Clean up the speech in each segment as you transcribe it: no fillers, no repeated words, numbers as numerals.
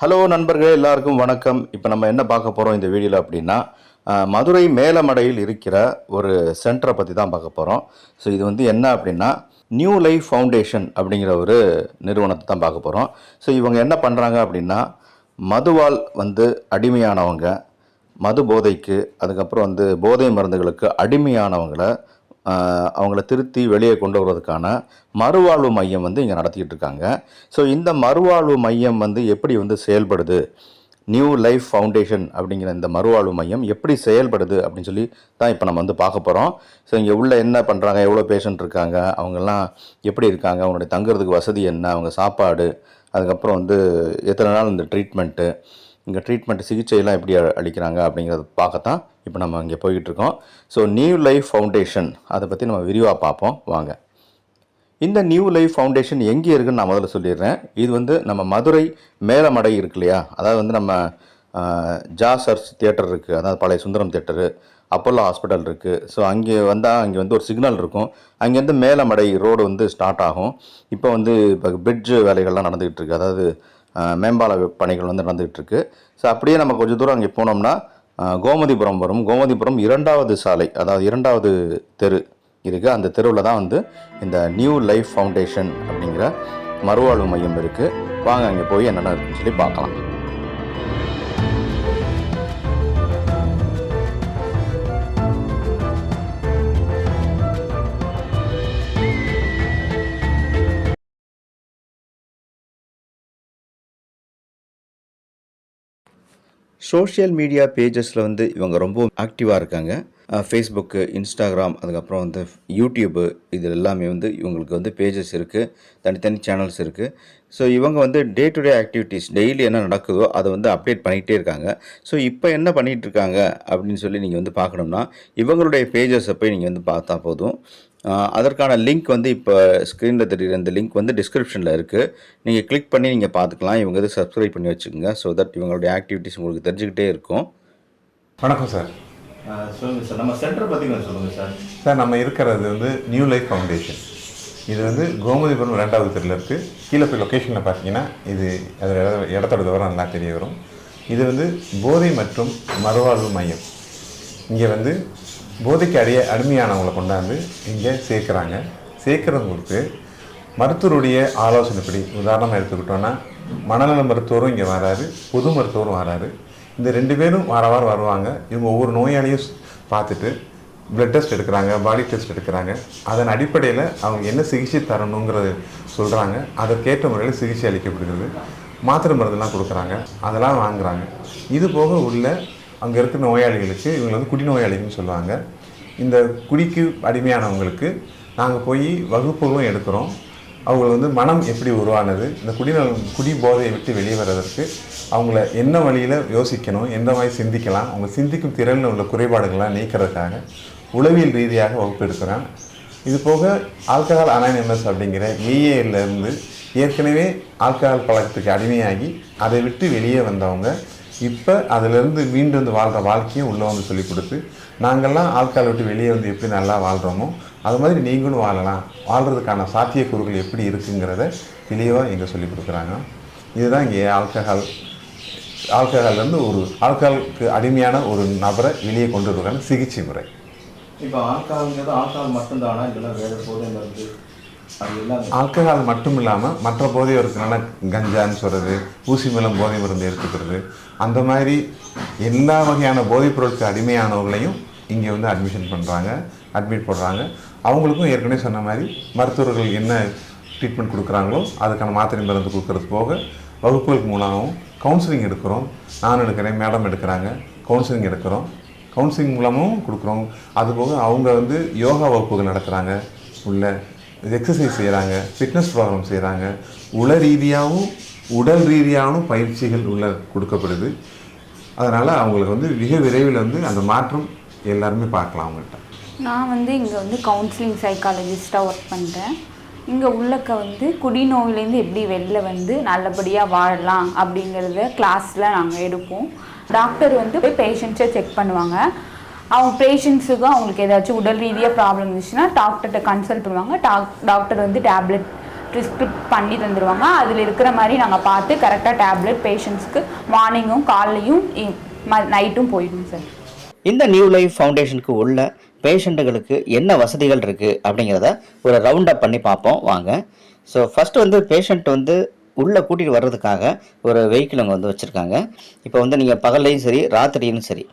Hello நண்பர்களே, எல்லாருக்கும் வணக்கம். இப்போ நம்ம என்ன பார்க்க போகிறோம் இந்த வீடியோவில் அப்படின்னா, மதுரை மேலமடையில் இருக்கிற ஒரு சென்டரை பற்றி தான் பார்க்க போகிறோம். ஸோ இது வந்து என்ன அப்படின்னா, நியூ லைஃப் ஃபவுண்டேஷன் அப்படிங்கிற ஒரு நிறுவனத்தை தான் பார்க்க போகிறோம். ஸோ இவங்க என்ன பண்ணுறாங்க அப்படின்னா, மதுவால் வந்து அடிமையானவங்க, மது போதைக்கு, அதுக்கப்புறம் வந்து போதை மருந்துகளுக்கு அடிமையானவங்களை அவங்கள திருத்தி வெளியே கொண்டு வருவதற்கான மறுவாழ்வு மையம் வந்து இங்கே நடத்திக்கிட்டு இருக்காங்க. ஸோ இந்த மறுவாழ்வு மையம் வந்து எப்படி வந்து செயல்படுது, நியூ லைஃப் ஃபவுண்டேஷன் அப்படிங்கிற இந்த மறுவாழ்வு மையம் எப்படி செயல்படுது அப்படின்னு சொல்லி தான் இப்போ நம்ம வந்து பார்க்க போகிறோம். ஸோ இங்கே உள்ள என்ன பண்ணுறாங்க, எவ்வளோ பேஷண்ட் இருக்காங்க, அவங்கெல்லாம் எப்படி இருக்காங்க, அவங்களுடைய தங்குறதுக்கு வசதி என்ன, அவங்க சாப்பாடு, அதுக்கப்புறம் வந்து எத்தனை நாள் இந்த ட்ரீட்மெண்ட்டு, இங்கே ட்ரீட்மெண்ட் சிகிச்சையெல்லாம் எப்படி அளிக்கிறாங்க அப்படிங்கிறத பார்க்கத்தான் இப்போ நம்ம இங்கே போய்கிட்டுருக்கோம். ஸோ நியூ லைஃப் ஃபவுண்டேஷன் அதை பற்றி நம்ம விரிவாக பார்ப்போம் வாங்க. இந்த நியூ லைஃப் ஃபவுண்டேஷன் எங்கே இருக்குதுன்னு நான் முதல்ல சொல்லிடுறேன். இது வந்து நம்ம மதுரை மேலமடை இருக்கு இல்லையா, அதாவது வந்து நம்ம ஜாசர்ஸ் தியேட்டர் இருக்குது, அதாவது பழைய சுந்தரம் தியேட்டரு, அப்போல்லோ ஹாஸ்பிட்டல் இருக்குது. ஸோ அங்கே வந்தால் அங்கே வந்து ஒரு சிக்னல் இருக்கும். அங்கேருந்து மேலமடை ரோடு வந்து ஸ்டார்ட் ஆகும். இப்போ வந்து இப்போ பிரிட்ஜு வேலைகள்லாம் நடந்துக்கிட்டு இருக்குது, அதாவது மேம்பால பணிகள் வந்து நடந்துகிட்டு இருக்கு. ஸோ அப்படியே நம்ம கொஞ்சம் தூரம் அங்கே போனோம்னா கோமதிபுரம் வரும். கோமதிபுரம் 2வது சாலை, அதாவது 2வது தெரு இருக்குது. அந்த தெருவில் தான் வந்து இந்த நியூ லைஃப் ஃபவுண்டேஷன் அப்படிங்கிற மறுவாழ்வு மையம் இருக்குது. வாங்க அங்கே போய் என்னென்ன இருக்குன்னு சொல்லி பார்க்கலாம். சோஷியல் மீடியா பேஜஸில் வந்து இவங்க ரொம்ப ஆக்டிவாக இருக்காங்க. ஃபேஸ்புக்கு, இன்ஸ்டாகிராம், அதுக்கப்புறம் வந்து யூடியூப்பு, இது எல்லாமே வந்து இவங்களுக்கு வந்து பேஜஸ் இருக்குது, தனித்தனி சேனல்ஸ் இருக்குது. ஸோ இவங்க வந்து day to day activities, daily என்ன நடக்குதோ அதை வந்து அப்டேட் பண்ணிகிட்டே இருக்காங்க. ஸோ இப்போ என்ன பண்ணிகிட்டு இருக்காங்க அப்படின்னு சொல்லி நீங்கள் வந்து பார்க்கணும்னா இவங்களுடைய பேஜஸை போய் நீங்கள் வந்து பார்த்தா போதும். அதற்கான லிங்க் வந்து இப்போ ஸ்க்ரீனில் தெரிகிற இந்த லிங்க் வந்து டிஸ்கிரிப்ஷனில் இருக்குது. நீங்கள் கிளிக் பண்ணி நீங்கள் பார்த்துக்கலாம். இவங்க வந்து சப்ஸ்கிரைப் பண்ணி வச்சுக்கோங்க. ஸோ தட் இவங்களுடைய ஆக்டிவிட்டீஸ் உங்களுக்கு தெரிஞ்சுக்கிட்டே இருக்கும். வணக்கம் சார். சொல்லுங்கள் சார், நம்ம சென்டர் பற்றி கொஞ்சம் சொல்லுங்கள் சார். சார், நம்ம இருக்கிறது வந்து நியூ லைஃப் ஃபவுண்டேஷன். இது வந்து கோமதிபுரம் 2வது தெருவில் இருக்குது. கீழே போய் லொக்கேஷனில் பார்த்தீங்கன்னா இது அது இடத்தோட விவரம் நல்லா தெரிய வரும். இது வந்து போதை மற்றும் மறுவாழ்வு மையம். இங்கே வந்து போதைக்கு அடிமையானவங்களை கொண்டாந்து இங்கே சேர்க்குறாங்க. சேர்க்குறவங்களுக்கு மருத்துவருடைய ஆலோசனைப்படி, உதாரணமாக எடுத்துக்கிட்டோன்னா மனநல மருத்துவரும் இங்கே வராரு, பொது மருத்துவரும் வராரு. இந்த 2 பேரும் வாரம் வருவாங்க. இவங்க ஒவ்வொரு நோயாளியும் பார்த்துட்டு பிளட் டெஸ்ட் எடுக்கிறாங்க, பாடி டெஸ்ட் எடுக்கிறாங்க. அதன் அடிப்படையில் அவங்க என்ன சிகிச்சை தரணுங்கிறத சொல்கிறாங்க. அதற்கேற்ற முறையில் சிகிச்சை அளிக்கப்படுகிறது. மாத்திரை மருந்தெல்லாம் கொடுக்குறாங்க, அதெல்லாம் வாங்குகிறாங்க. இது போக உள்ள அங்கே இருக்கிற நோயாளிகளுக்கு, இவங்க வந்து குடிநோயாளிகள்னு சொல்லுவாங்க. இந்த குடிக்கு அடிமையானவங்களுக்கு நாங்கள் போய் வகுப்புகளும் எடுக்கிறோம். அவங்க வந்து மனம் எப்படி உருவானது, இந்த குடி போதையை விட்டு வெளியே வர்றதற்கு அவங்கள என்ன வழியில் யோசிக்கணும், எந்த மாதிரி சிந்திக்கலாம், அவங்க சிந்திக்கும் திறனில் உள்ள குறைபாடுகள்லாம் நீக்கிறதுக்காக உளவியல் ரீதியாக வகுப்பு எடுக்கிறோம். இது போக ஆல்கஹால் அனானிமஸ் அப்படிங்கிற ஏஏலேருந்து ஏற்கனவே ஆல்கஹால் பழக்கத்துக்கு அடிமையாகி அதை விட்டு வெளியே வந்தவங்க இப்போ அதிலேருந்து மீண்டு வந்து வாழ்கிற வாழ்க்கையும் உள்ளே வந்து சொல்லிக் கொடுத்து, நாங்கள்லாம் ஆல்கஹால் விட்டு வெளியே வந்து எப்படி நல்லா வாழ்கிறோமோ அது மாதிரி நீங்களும் வாழலாம், வாழ்கிறதுக்கான சாத்தியக்கூறுகள் எப்படி இருக்குங்கிறத தெளிவாக இங்கே சொல்லிக் கொடுக்குறாங்க. இதுதான் இங்கே ஆல்கஹால்லேருந்து ஒரு ஆல்கஹாலுக்கு அடிமையான ஒரு நபரை வெளியே கொண்டு வருவதற்கான சிகிச்சை முறை. இப்போ ஆல்கஹால் மட்டும்தானா, இல்லைன்னா வேறு போதை மருந்து? ஆல்கஹால் மட்டும் இல்லாமல் மற்ற போதை இருக்கிறனால கஞ்சான்னு சொல்கிறது, ஊசி மூலம் போதை மருந்து எடுத்துக்கிறது, அந்த மாதிரி எல்லா வகையான போதைப் பொருட்களுக்கு அடிமையானவர்களையும் இங்கே வந்து அட்மிட் பண்ணுறாங்க. அவங்களுக்கும் ஏற்கனவே சொன்ன மாதிரி மருத்துவர்கள் என்ன ட்ரீட்மெண்ட் கொடுக்குறாங்களோ அதுக்கான மாத்திரை மருந்து கொடுக்கறது போக வகுப்புகளுக்கு மூலமாகவும் கவுன்சிலிங் எடுக்கிறோம். நான் எடுக்கிறேன், மேடம் எடுக்கிறாங்க, கவுன்சிலிங் எடுக்கிறோம், கவுன்சிலிங் மூலமும் கொடுக்குறோம். அதுபோக அவங்க வந்து யோகா வகுப்புகள் நடத்துகிறாங்க, உள்ள எக்ஸசைஸ் செய்கிறாங்க, ஃபிட்னஸ் ப்ரோக்ராம் செய்கிறாங்க, உடல் ரீதியாகவும் பயிற்சிகள் உள்ள கொடுக்கப்படுது. அதனால் அவங்களுக்கு வந்து மிக விரைவில் வந்து அந்த மாற்றம் எல்லாருமே பார்க்கலாம் அவங்கள்ட்ட. நான் வந்து இங்கே வந்து கவுன்சிலிங் சைக்காலஜிஸ்ட்டாக ஒர்க் பண்ணுறேன். இங்கே உள்ளக்க வந்து குடிநோயிலேருந்து எப்படி வெளில வந்து நல்லபடியாக வாழலாம் அப்படிங்கிறத கிளாஸில் நாங்கள் எடுப்போம். டாக்டர் வந்து போய் பேஷண்ட்ஸை செக் பண்ணுவாங்க. அவங்க பேஷண்ட்ஸுக்கும் அவங்களுக்கு ஏதாச்சும் உடல் ரீதியாக ப்ராப்ளம் இருந்துச்சுன்னா டாக்டர்கிட்ட கன்சல்ட் பண்ணுவாங்க. டாக்டர் வந்து ப்ரிஸ்கிரிப்ட் பண்ணி தந்துடுவாங்க. அதில் இருக்கிற மாதிரி நாங்கள் பார்த்து கரெக்டாக டேப்லெட் பேஷண்ட்ஸ்க்கு மார்னிங்கும் காலையும் நைட்டும் போயிடும் சார். இந்த நியூ லைஃப் ஃபவுண்டேஷனுக்கு உள்ள பேஷண்ட்டுகளுக்கு என்ன வசதிகள் இருக்குது அப்படிங்கிறத ஒரு ரவுண்ட் அப் பண்ணி பார்ப்போம் வாங்க. ஸோ ஃபஸ்ட்டு வந்து பேஷண்ட் வந்து உள்ளே கூட்டிகிட்டு வர்றதுக்காக ஒரு வெஹிக்கிள் அவங்க வந்து வச்சுருக்காங்க. இப்போ வந்து நீங்கள் பகல்லையும் சரி ராத்திரியும் சரி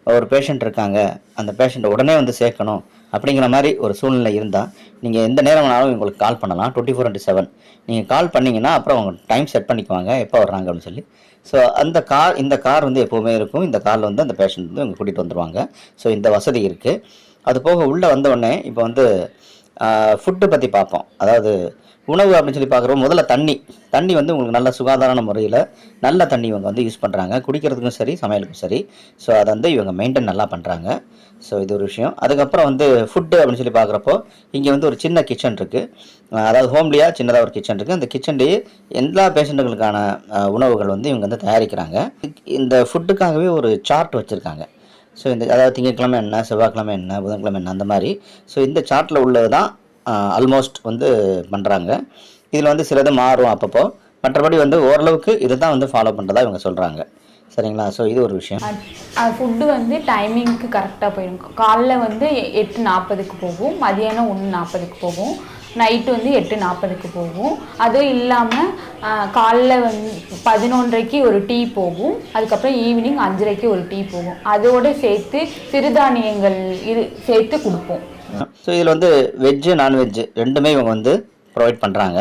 ஒரு பேஷண்ட் இருக்காங்க, அந்த பேஷண்ட்டை உடனே வந்து சேர்க்கணும் அப்படிங்கிற மாதிரி ஒரு சூழ்நிலை இருந்தால் நீங்கள் எந்த நேரம் வேணாலும் உங்களுக்கு கால் பண்ணலாம். 24/7 நீங்கள் கால் பண்ணிங்கன்னா அப்புறம் அவங்க டைம் செட் பண்ணிக்குவாங்க எப்போ வர்றாங்க அப்படின்னு சொல்லி. ஸோ இந்த கார் வந்து எப்போவுமே இருக்கும். இந்த காரில் வந்து அந்த பேஷண்ட் வந்து அவங்க கூட்டிகிட்டு வந்துடுவாங்க. ஸோ இந்த வசதி இருக்குது. அது போக உள்ளே வந்தவுடனே இப்போ வந்து ஃபுட்டு பற்றி பார்ப்போம். அதாவது உணவு அப்படின்னு சொல்லி பார்க்குறோம். முதல்ல தண்ணி வந்து உங்களுக்கு நல்ல சுகாதாரமான முறையில் நல்ல தண்ணி இவங்க வந்து யூஸ் பண்ணுறாங்க, குடிக்கிறதுக்கும் சரி சமையலுக்கும் சரி. ஸோ அதை வந்து இவங்க மெயின்டைன் நல்லா பண்ணுறாங்க. ஸோ இது ஒரு விஷயம். அதுக்கப்புறம் வந்து ஃபுட்டு அப்படின்னு சொல்லி பார்க்குறப்போ இங்கே வந்து ஒரு சின்ன கிச்சன் இருக்குது. அதாவது ஹோம்லியாக சின்னதாக ஒரு கிச்சன் இருக்குது. அந்த கிச்சன்லேயே எல்லா பேஷண்ட்டுகளுக்கான உணவுகள் வந்து இவங்க வந்து தயாரிக்கிறாங்க. இந்த ஃபுட்டுக்காகவே ஒரு சார்ட் வச்சுருக்காங்க. ஸோ அதாவது திங்கட்கிழமை என்ன, செவ்வாய்க்கிழமை என்ன, புதன்கிழமை என்ன, அந்த மாதிரி. ஸோ இந்த சார்ட்டில் உள்ளது தான் ஆல்மோஸ்ட் வந்து பண்ணுறாங்க. இதில் வந்து சிலது மாறும் அப்பப்போ, மற்றபடி வந்து ஓரளவுக்கு இதை தான் வந்து ஃபாலோ பண்ணுறதா இவங்க சொல்கிறாங்க. சரிங்களா? ஸோ இது ஒரு விஷயம். ஃபுட்டு வந்து டைமிங்க்கு கரெக்டாக போயிடும். காலைல வந்து 8:40க்கு போகும், மதியானம் 1:40க்கு போகும், நைட்டு வந்து 8:40க்கு போகும். அதுவும் இல்லாமல் காலைல வந்து 11:30க்கு ஒரு டீ போகும். அதுக்கப்புறம் ஈவினிங் 5:30க்கு ஒரு டீ போகும். அதோடு சேர்த்து சிறுதானியங்கள் சேர்த்து கொடுப்போம். ஸோ இதில் வந்து வெஜ்ஜு நான்வெஜ்ஜு ரெண்டுமே இவங்க வந்து ப்ரொவைட் பண்ணுறாங்க.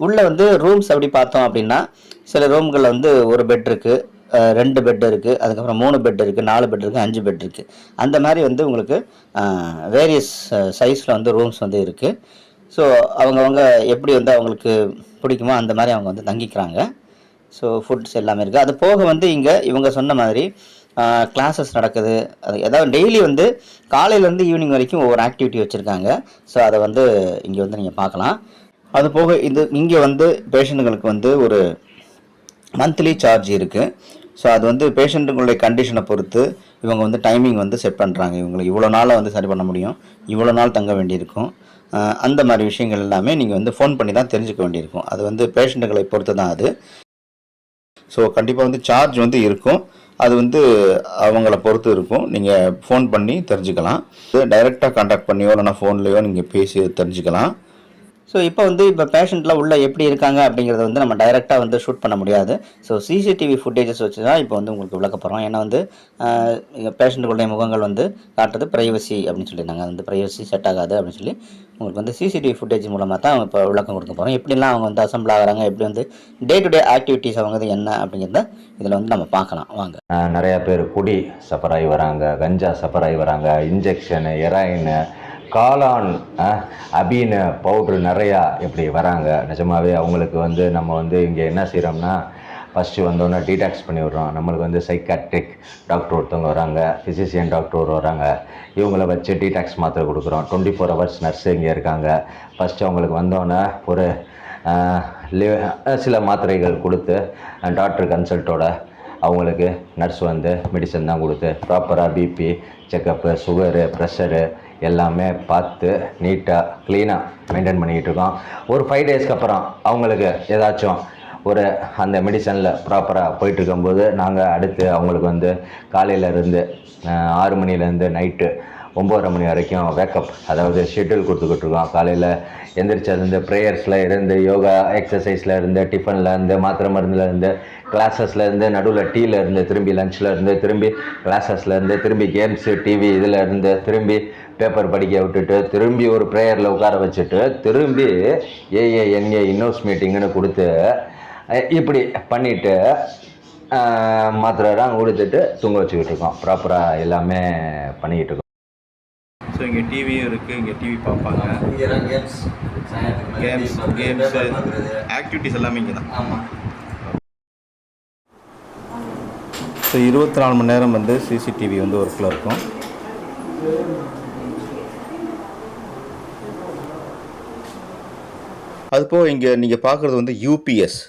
உள்ளே வந்து ரூம்ஸ் அப்படி பார்த்தோம் அப்படின்னா சில ரூம்களில் வந்து ஒரு பெட் இருக்குது, 2 பெட் இருக்குது, அதுக்கப்புறம் 3 பெட் இருக்குது, 4 பெட் இருக்குது, 5 பெட் இருக்குது. அந்த மாதிரி வந்து உங்களுக்கு வேரியஸ் சைஸில் வந்து ரூம்ஸ் வந்து இருக்குது. ஸோ அவங்கவுங்க எப்படி வந்து அவங்களுக்கு பிடிக்குமோ அந்த மாதிரி அவங்க வந்து தங்கிக்கிறாங்க. ஸோ ஃபுட்ஸ் எல்லாமே இருக்குது. அது போக வந்து இங்கே இவங்க சொன்ன மாதிரி கிளாஸஸ் நடக்குது. அது ஏதாவது டெய்லி வந்து காலையிலேருந்து ஈவினிங் வரைக்கும் ஒவ்வொரு ஆக்டிவிட்டி வச்சுருக்காங்க. ஸோ அதை வந்து இங்கே வந்து நீங்கள் பார்க்கலாம். அது போக இங்கே வந்து பேஷண்ட்டுகளுக்கு வந்து ஒரு மந்த்லி சார்ஜ் இருக்குது. ஸோ அது வந்து பேஷண்ட்டுங்களுடைய கண்டிஷனை பொறுத்து இவங்க வந்து டைமிங் வந்து செட் பண்ணுறாங்க. இவங்களுக்கு இவ்வளோ நாளில் வந்து சரி பண்ண முடியும், இவ்வளோ நாள் தங்க வேண்டியிருக்கும், அந்த மாதிரி விஷயங்கள் எல்லாமே நீங்கள் வந்து ஃபோன் பண்ணி தான் தெரிஞ்சுக்க வேண்டியிருக்கும். அது வந்து பேஷண்ட்டுகளை பொறுத்து தான் அது. ஸோ கண்டிப்பாக வந்து சார்ஜ் வந்து இருக்கும். அது வந்து அவங்கள பொறுத்து இருக்கும். நீங்கள் ஃபோன் பண்ணி தெரிஞ்சுக்கலாம். டைரெக்டாக கான்டாக்ட் பண்ணியோ இல்லைனா ஃபோன்லேயோ நீங்கள் பேசி தெரிஞ்சுக்கலாம். ஸோ இப்போ பேஷண்ட்லாம் உள்ளே எப்படி இருக்காங்க அப்படிங்கிறத வந்து நம்ம டைரெக்டாக வந்து ஷூட் பண்ண முடியாது. ஸோ சிசிடிவி ஃபுட்டேஜஸ் வச்சு தான் இப்போ வந்து உங்களுக்கு விளக்க போகிறோம். ஏன்னா வந்து பேஷண்ட்டுகளுடைய முகங்கள் வந்து காட்டுறது ப்ரைவசி அப்படின்னு சொல்லியிருந்தாங்க. அது வந்து ப்ரைவசி செட் ஆகாது அப்படின்னு சொல்லி உங்களுக்கு வந்து சிசிடிவி ஃபுட்டேஜ் மூலமாக தான் இப்போ விளக்கம் கொடுக்க போகிறோம். எப்படிலாம் அவங்க வந்து அசம்பிள் ஆகிறாங்க, எப்படி வந்து டே டு டே ஆக்டிவிட்டீஸ் அவங்க வந்து என்ன அப்படிங்கிறத இதில் வந்து நம்ம பார்க்கலாம் வாங்க. நிறையா பேர் குடி சஃபர் ஆகி வராங்க, கஞ்சா சஃபர் ஆகி வராங்க, இன்ஜெக்ஷனு, ஹெராயின், காளான், அபீனு பவுட்ரு நிறையா இப்படி வராங்க. நிஜமாகவே அவங்களுக்கு வந்து நம்ம வந்து இங்கே என்ன செய்கிறோம்னா ஃபஸ்ட்டு வந்தோன்னே டீடாக்ஸ் பண்ணி விட்றோம். நம்மளுக்கு வந்து சைக்காட்ரிக் டாக்டர் ஒருத்தவங்க வராங்க, ஃபிசிஷியன் டாக்டர் வராங்க. இவங்கள வச்சு டீடாக்ஸ் மாத்திரை கொடுக்குறோம். 24 hours நர்ஸு இங்கே இருக்காங்க. ஃபஸ்ட்டு அவங்களுக்கு வந்தோன்னே ஒரு சில மாத்திரைகள் கொடுத்து டாக்டர் கன்சல்ட்டோட அவங்களுக்கு நர்ஸ் வந்து மெடிசன் தான் கொடுத்து ப்ராப்பராக பிபி செக்கப்பு, சுகரு, ப்ரெஷரு எல்லாமே பார்த்து நீட்டாக க்ளீனாக மெயின்டைன் பண்ணிக்கிட்டு இருக்கோம். ஒரு 5 daysக்கு அப்புறம் அவங்களுக்கு ஏதாச்சும் ஒரு அந்த மெடிசனில் ப்ராப்பராக போயிட்டுருக்கும்போது நாங்கள் அடுத்து அவங்களுக்கு வந்து காலையிலேருந்து 6 மணிலேருந்து நைட்டு 9:30 மணி வரைக்கும் வேக்கப், அதாவது ஷெட்யூல் கொடுத்துக்கிட்டுருக்கோம். காலையில் எந்திரிச்சதுலேருந்து ப்ரேயர்ஸில் இருந்து, யோகா எக்ஸசைஸில் இருந்து, டிஃபனில் இருந்து, மாத்திரை மருந்தில் இருந்து, கிளாஸஸில் இருந்து, நடுவில் டீயில் இருந்து, திரும்பி லஞ்சில் இருந்து, திரும்பி கிளாஸஸில் இருந்து, திரும்பி கேம்ஸு, டிவி இதில் இருந்து, திரும்பி பேப்பர் படிக்க விட்டுட்டு, திரும்பி ஒரு ப்ரேயரில் உட்கார வச்சுட்டு, திரும்பி ஏஏஎன்ஏ இன்னோஸ் மீட்டிங்குன்னு கொடுத்து இப்படி பண்ணிவிட்டு மாத்திரைலாம் கொடுத்துட்டு தூங்க வச்சுக்கிட்டு இருக்கோம். ப்ராப்பராக எல்லாமே பண்ணிக்கிட்டு இருக்கோம். ஸோ இங்கே டிவியும் இருக்குது, இங்கே டிவி பார்ப்பாங்க, கேம்ஸு ஆக்டிவிட்டீஸ் எல்லாமே இங்கே தான். ஆமாம். ஸோ 24 மணி நேரம் வந்து சிசிடிவி வந்து ஒர்க்கில் இருக்கும். அதுபோக இங்கே நீங்கள் பார்க்குறது வந்து யூபிஎஸ்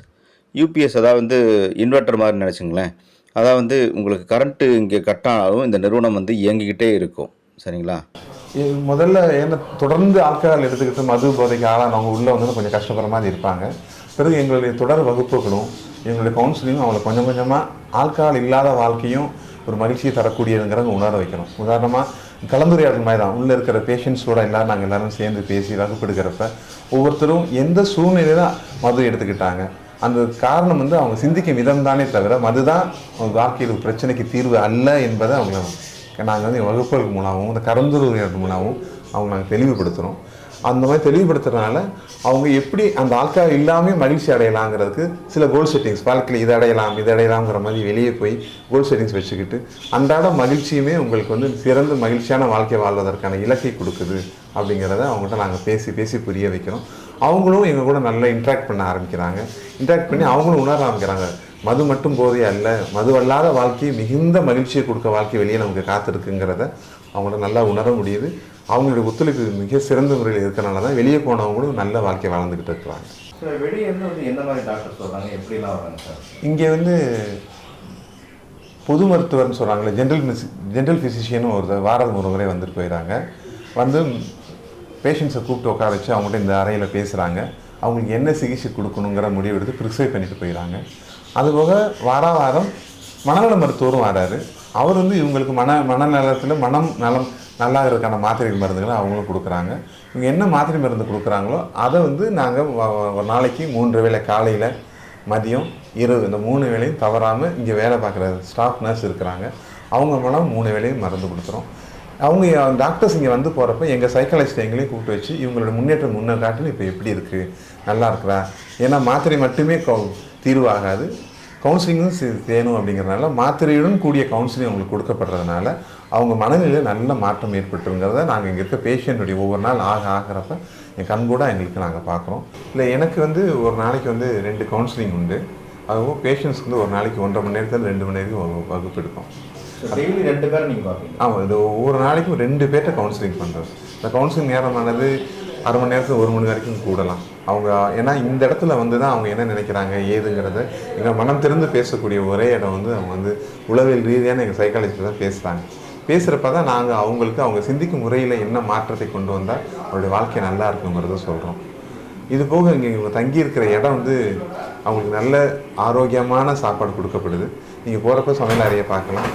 அதாவது வந்து இன்வெர்ட்டர் மாதிரி நினச்சிங்களேன். அதாவது வந்து உங்களுக்கு கரண்ட்டு இங்கே கட் ஆனாலும் இந்த நிறுவனம் வந்து இயங்கிக்கிட்டே இருக்கும். சரிங்களா? முதல்ல என்ன தொடர்ந்து ஆல்கஹால் எடுத்துக்கிட்டு மது போதைக்கு ஆளானவங்க உள்ளே வந்து கொஞ்சம் கஷ்டப்படுற மாதிரி இருப்பாங்க. பிறகு எங்களுடைய தொடர் வகுப்புகளும் எங்களுடைய கவுன்சிலிங்கும் அவங்களை கொஞ்சம் கொஞ்சமாக ஆல்கஹால் இல்லாத வாழ்க்கையும் ஒரு மகிழ்ச்சியை தரக்கூடியதுங்கிறத உணர வைக்கணும். உதாரணமாக கலந்துரையாடல் மாதிரி தான் உள்ளே இருக்கிற பேஷண்ட்ஸோட நாங்கள் எல்லோரும் சேர்ந்து பேசி வகுப்பு எடுக்கிறப்ப ஒவ்வொருத்தரும் எந்த சூழ்நிலையில் மது எடுத்துக்கிட்டாங்க, அந்த காரணம் வந்து அவங்க சிந்திக்கும் விதம் தானே தவிர மதுதான் வாழ்க்கையில் ஒரு பிரச்சனைக்கு தீர்வு அல்ல என்பதை அவங்க நாங்கள் வந்து வகுப்புகள் மூலமாகவும் இந்த கலந்துரையாடல் மூலமாகவும் அவங்க நாங்கள் தெளிவுபடுத்துகிறோம். அந்த மாதிரி தெளிவுபடுத்துறதுனால அவங்க எப்படி அந்த ஆல்கஹால் இல்லாமல் மகிழ்ச்சி அடையலாங்கிறதுக்கு சில கோல் செட்டிங்ஸ், வாழ்க்கையில் இதை அடையலாம்ங்கிற மாதிரி வெளியே போய் கோல் செட்டிங்ஸ் வச்சுக்கிட்டு அன்றாட மகிழ்ச்சியுமே உங்களுக்கு வந்து சிறந்த மகிழ்ச்சியான வாழ்க்கை வாழ்வதற்கான இலக்கை கொடுக்குது அப்படிங்கிறத அவங்கள்ட்ட நாங்கள் பேசி பேசி புரிய வைக்கிறோம். அவங்களும் எங்கள் கூட நல்லா இன்ட்ராக்ட் பண்ண ஆரம்பிக்கிறாங்க. இன்ட்ராக்ட் பண்ணி அவங்களும் உணர ஆரம்பிக்கிறாங்க, மது மட்டும் போதே அல்ல, மது அல்லாத வாழ்க்கை மிகுந்த மகிழ்ச்சியை கொடுக்க வாழ்க்கை வெளியே நமக்கு காத்திருக்குங்கிறத அவங்கள நல்லா உணர முடியுது. அவங்களுடைய ஒத்துழைப்பு மிக சிறந்த முறையில் இருக்கிறனால தான் வெளியே போனவங்களும் நல்ல வாழ்க்கை வாழ்ந்துக்கிட்டு இருக்கிறாங்க. வெளியே வந்து எந்த மாதிரி டாக்டர் சொல்கிறாங்க, எப்படிலாம் வராங்க சார்? இங்கே வந்து பொது மருத்துவர்னு சொல்கிறாங்களே, ஜென்ரல் ஃபிசிஷியனும் ஒரு வாரம் ஒரு முறை வந்துட்டு போயிடறாங்க. வந்து பேஷண்ட்ஸை கூப்பிட்டு உட்கார வச்சு அவங்கள்ட்ட இந்த அறையில் பேசுகிறாங்க. அவங்களுக்கு என்ன சிகிச்சை கொடுக்கணுங்கிற முடிவு எடுத்து ப்ரிஸ்கிரைப் பண்ணிட்டு போயிடறாங்க. அதுபோக வாரம் மனநல மருத்துவரும் வராரு. அவர் வந்து இவங்களுக்கு மனநலத்தில் நலம் நல்லாகிறதுக்கான மாத்திரை மருந்துகளை அவங்களும் கொடுக்குறாங்க. இவங்க என்ன மாத்திரை மருந்து கொடுக்குறாங்களோ அதை வந்து நாங்கள் ஒரு நாளைக்கு 3 வேளை, காலையில், மதியம், இரவு, இந்த 3 வேளையும் தவறாமல் இங்கே வேலை பார்க்குற ஸ்டாஃப் நர்ஸ் இருக்கிறாங்க. அவங்க மூலம் 3 வேளையும் மருந்து கொடுக்குறோம். அவங்க டாக்டர்ஸ் இங்கே வந்து போகிறப்ப எங்கள் சைக்காலஜிஸ்ட் எங்களையும் கூப்பிட்டு வச்சு இவங்களோட முன்னேற்றம் காட்டுன்னு இப்போ எப்படி இருக்குது, நல்லா இருக்கிறா, ஏன்னா மாத்திரை மட்டுமே தீர்வாகாது, கவுன்சிலிங்கும் தேணும் அப்படிங்கிறதுனால மாத்திரையுடன் கூடிய கவுன்சிலிங் அவங்களுக்கு கொடுக்கப்படுறதுனால அவங்க மனநிலையில் நல்ல மாற்றம் ஏற்பட்டுங்கிறத நாங்கள் இங்கே இருக்க பேஷண்ட்டுடைய ஒவ்வொரு நாள் ஆகிறப்ப என் கண்கூட எங்களுக்கு நாங்கள் பார்க்குறோம். இல்லை, எனக்கு வந்து ஒரு நாளைக்கு வந்து 2 கவுன்சிலிங் உண்டு. அதுவும் பேஷண்ட்ஸ்க்கு வந்து ஒரு நாளைக்கு 1.5 மணி நேரத்தில் 2 மணி நேரம் வகுப்பு எடுக்கும். டெய்லி 2 பேர் நீங்கள் பார்ப்பீங்க? ஆமாம், இது ஒவ்வொரு நாளைக்கும் 2 பேர்கிட்ட கவுன்சிலிங் பண்ணுறது. இந்த கவுன்சிலிங் நேரமானது 1/2 மணி நேரத்தில் 1 மணி வரைக்கும் கூடலாம். அவங்க ஏன்னா இந்த இடத்துல வந்து தான் அவங்க என்ன நினைக்கிறாங்க ஏதுங்கிறத எங்கள் மனம் திறந்து பேசக்கூடிய ஒரே இடம் வந்து அவங்க வந்து உளவியல் ரீதியான எங்கள் சைக்காலஜிஸ்ட் தான் பேசுகிறாங்க. பேசுகிறப்ப தான் நாங்கள் அவங்களுக்கு அவங்க சிந்திக்கும் முறையில் என்ன மாற்றத்தை கொண்டு வந்தால் அவருடைய வாழ்க்கை நல்லா இருக்குங்கிறத சொல்கிறோம். இது போக இங்கே தங்கியிருக்கிற இடம் வந்து அவங்களுக்கு நல்ல ஆரோக்கியமான சாப்பாடு கொடுக்கப்படுது. நீங்கள் போகிறப்ப சமையல் அறையை பார்க்கலாம்.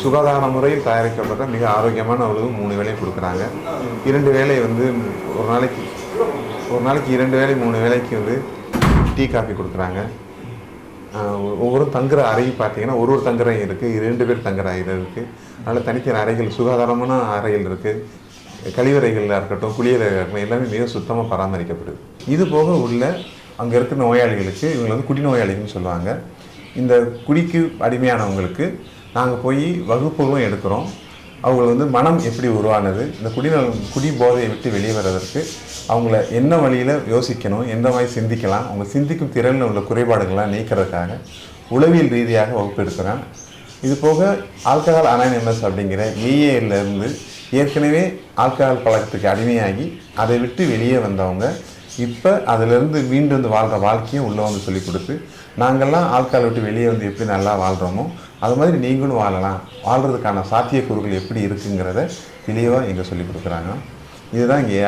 சுகாதார முறையில் தயாரிக்கப்பட்ட மிக ஆரோக்கியமான உணவு 3 வேளையும் கொடுக்குறாங்க. 2 வேளை வந்து ஒரு நாளைக்கு 2 வேளை 3 வேளைக்கு வந்து டீ காஃபி கொடுக்குறாங்க. ஒவ்வொரு தங்குற அறை பார்த்தீங்கன்னா ஒரு தங்குற அறை இருக்குது, 2 பேர் தங்குற அறை இருக்குது. அதனால் தனித்தனி அறைகள், சுகாதாரமான அறைகள் இருக்குது. கழிவறைகளில் இருக்கட்டும், குளியலறைகள் இருக்கட்டும், எல்லாமே மிக சுத்தமாக பராமரிக்கப்படுது. இது போக உள்ள அங்கே இருக்கிற நோயாளிகளுக்கு, இவங்க வந்து குடிநோயாளிகள்னு சொல்லுவாங்க, இந்த குடிக்கு அடிமையானவங்களுக்கு நாங்கள் போய் வகுப்புகளும் எடுக்கிறோம். அவங்க வந்து மனம் எப்படி உருவானது, இந்த குடி போதையை விட்டு வெளியே வர்றதற்கு அவங்கள என்ன வழியில் யோசிக்கணும், எந்த மாதிரி சிந்திக்கலாம், அவங்க சிந்திக்கும் திறனில் உள்ள குறைபாடுகள்லாம் நீக்கிறதுக்காக உளவியல் ரீதியாக வகுப்பு எடுக்கிறேன். இது போக ஆல்கஹால் அனானிமஸ் அப்படிங்கிற ஏஏலேருந்து ஏற்கனவே ஆல்கஹால் பழக்கத்துக்கு அடிமையாகி அதை விட்டு வெளியே வந்தவங்க இப்போ அதிலிருந்து மீண்டும் வந்து வாழ்கிற வாழ்க்கையும் உள்ளே வந்து சொல்லிக் கொடுத்து, நாங்கள்லாம் ஆல்கஹால் விட்டு வெளியே வந்து எப்படி நல்லா வாழ்கிறோமோ அது மாதிரி நீங்களும் வாழலாம், வாழ்கிறதுக்கான சாத்தியக்கூறுகள் எப்படி இருக்குங்கிறத தெளிவாக இங்கே சொல்லிக் கொடுக்குறாங்க. இதுதான் இங்கே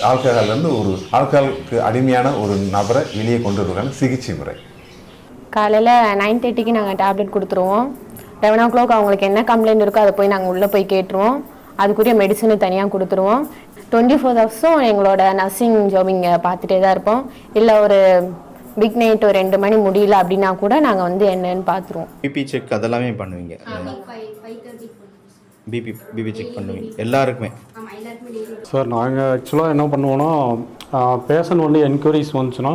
ஆல்கஹால்லேருந்து ஒரு ஆல்கஹாலுக்கு அடிமையான ஒரு நபரை வெளியே கொண்டு வருவாங்க சிகிச்சை முறை. காலையில் 9:30க்கு நாங்கள் டேப்லெட் கொடுத்துருவோம். 11 o'clock அவங்களுக்கு என்ன கம்ப்ளைண்ட் இருக்கோ அதை போய் நாங்கள் உள்ளே போய் கேட்டுருவோம். அதுக்குரிய மெடிசனு தனியாக கொடுத்துருவோம். 24 hours எங்களோட நர்சிங் ஜாப் இங்கே பார்த்துட்டே தான் இருப்போம். இல்லை ஒரு பிக் நைட் ஒரு 2 மணி முடியல அப்படின்னா கூட நாங்கள் வந்து என்னன்னு பார்த்துருவோம். பிபி செக் அதெல்லாமே பண்ணுவீங்க? பிபி செக் பண்ணுவீங்க எல்லாருக்குமே? சார், நாங்கள் ஆக்சுவலாக என்ன பண்ணுவோன்னா, பேஷண்ட் வந்து என்கொயரிஸ் வந்துச்சுன்னா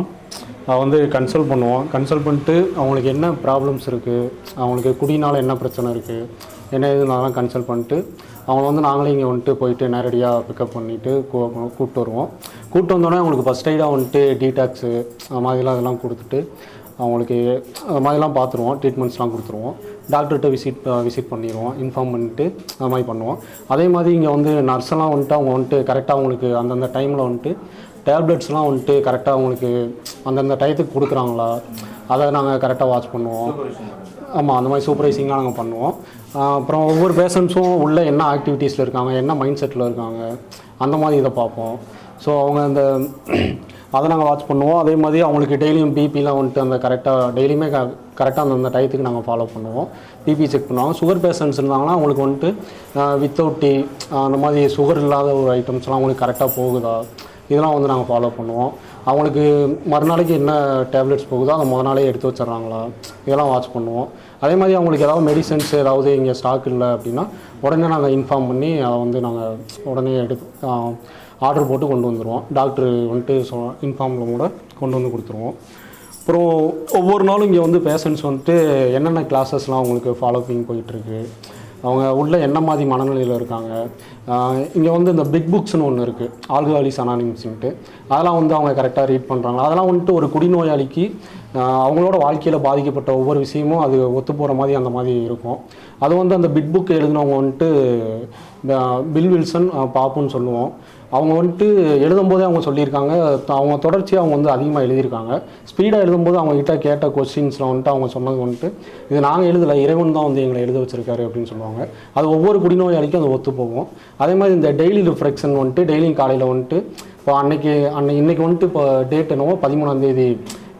வந்து கன்சல்ட் பண்ணுவோம். கன்சல்ட் பண்ணிட்டு அவங்களுக்கு என்ன ப்ராப்ளம்ஸ் இருக்குது, அவங்களுக்கு குடினால் என்ன பிரச்சனை இருக்குது, என்ன இதுனாலாம் கன்சல்ட் பண்ணிட்டு அவங்கள வந்து நாங்களே இங்கே வந்துட்டு போயிட்டு நேரடியாக பிக்கப் பண்ணிவிட்டு கூப்பிட்டு வருவோம். கூப்பிட்டு வந்தோடனே அவங்களுக்கு ஃபஸ்ட் எய்டாக வந்துட்டு டீடாக்ஸு அது மாதிரிலாம் அதெல்லாம் கொடுத்துட்டு அவங்களுக்கு அது மாதிரிலாம் பார்த்துருவோம். ட்ரீட்மெண்ட்ஸ்லாம் கொடுத்துருவோம். டாக்டர்கிட்ட விசிட் பண்ணிடுவோம், இன்ஃபார்ம் பண்ணிட்டு அது மாதிரி பண்ணுவோம். அதே மாதிரி இங்கே வந்து நர்ஸெல்லாம் வந்துட்டு அவங்க வந்துட்டு கரெக்டாக அவங்களுக்கு அந்தந்த டைமில் வந்துட்டு டேப்லெட்ஸ்லாம் வந்துட்டு கரெக்டாக அவங்களுக்கு அந்தந்த டயத்துக்கு கொடுக்குறாங்களா அதை நாங்கள் கரெக்டாக வாட்ச் பண்ணுவோம். ஆமாம், அந்த மாதிரி சூப்பர்வைசிங்லாம் நாங்கள் பண்ணுவோம். அப்புறம் ஒவ்வொரு பேஷண்ட்ஸும் உள்ளே என்ன ஆக்டிவிட்டீஸில் இருக்காங்க, என்ன மைண்ட் செட்டில் இருக்காங்க, அந்த மாதிரி இதை பார்ப்போம். ஸோ அவங்க அந்த அதை நாங்கள் வாட்ச் பண்ணுவோம். அதே மாதிரி அவங்களுக்கு டெய்லியும் பிபிலாம் வந்துட்டு அந்த கரெக்டாக டெய்லியுமே கரெக்டாக அந்த டயத்துக்கு நாங்கள் ஃபாலோ பண்ணுவோம். பிபி செக் பண்ணுவாங்க. சுகர் பேஷண்ட்ஸ் இருந்தாங்கன்னா அவங்களுக்கு வந்துட்டு வித்தவுட் டீ அந்த மாதிரி சுகர் இல்லாத ஒரு ஐட்டம்ஸ்லாம் அவங்களுக்கு கரெக்டாக போகுதா, இதெல்லாம் வந்து நாங்கள் ஃபாலோ பண்ணுவோம். அவங்களுக்கு மறுநாளைக்கு என்ன டேப்லெட்ஸ் போகுதோ அதை முத நாளே எடுத்து வச்சிட்றாங்களா, இதெல்லாம் வாட்ச் பண்ணுவோம். அதே மாதிரி அவங்களுக்கு ஏதாவது மெடிசன்ஸ் ஏதாவது இங்கே ஸ்டாக் இல்லை அப்படின்னா உடனே நாங்கள் இன்ஃபார்ம் பண்ணி அதை வந்து நாங்கள் உடனே ஆர்டர் போட்டு கொண்டு வந்துடுவோம். டாக்டர் வந்துட்டு இன்ஃபார்மில் கூட கொண்டு வந்து கொடுத்துருவோம். அப்புறம் ஒவ்வொரு நாளும் இங்கே வந்து பேஷண்ட்ஸ் வந்துட்டு என்னென்ன கிளாஸஸ்லாம் அவங்களுக்கு ஃபாலோப்பிங் போயிட்டுருக்கு, அவங்க உள்ள என்ன மாதிரி மனநிலையில் இருக்காங்க. இங்கே வந்து இந்த பிக் புக்ஸ்னு ஒன்று இருக்குது, ஆல்கஹாலிக்ஸ் அனானிமஸ்ன்ட்டு, அதெல்லாம் வந்து அவங்க கரெக்டாக ரீட் பண்ணுறாங்க. அதெல்லாம் வந்துட்டு ஒரு குடிநோயாளிக்கு அவங்களோட வாழ்க்கையில் பாதிக்கப்பட்ட ஒவ்வொரு விஷயமும் அது ஒத்து போகிற மாதிரி அந்த மாதிரி இருக்கும். அது வந்து அந்த பிக் புக் எழுதினவங்க வந்துட்டு பில் வில்சன் பாப்புன்னு சொல்லுவோம். அவங்க வந்துட்டு எழுதும்போதே அவங்க சொல்லியிருக்காங்க, அவங்க தொடர்ச்சியாக அவங்க வந்து அதிகமாக எழுதியிருக்காங்க. ஸ்பீடாக எழுதும்போது அவங்ககிட்ட கேட்ட கொஸ்டின்ஸில் வந்துட்டு அவங்க சொன்னது வந்துட்டு இது நாங்கள் எழுதலை, இறைவன் தான் வந்து எங்களை எழுத வச்சிருக்காரு அப்படின்னு சொல்லுவாங்க. அது ஒவ்வொரு குடிநோயாளிக்கும் அது ஒத்து போகும். அதே மாதிரி இந்த டெய்லி ரிஃப்ளெக்ஷன் வந்துட்டு டெய்லியும் காலையில் வந்துட்டு இப்போ இன்னைக்கு வந்துட்டு இப்போ டேட் என்னவோ 13ஆம் தேதி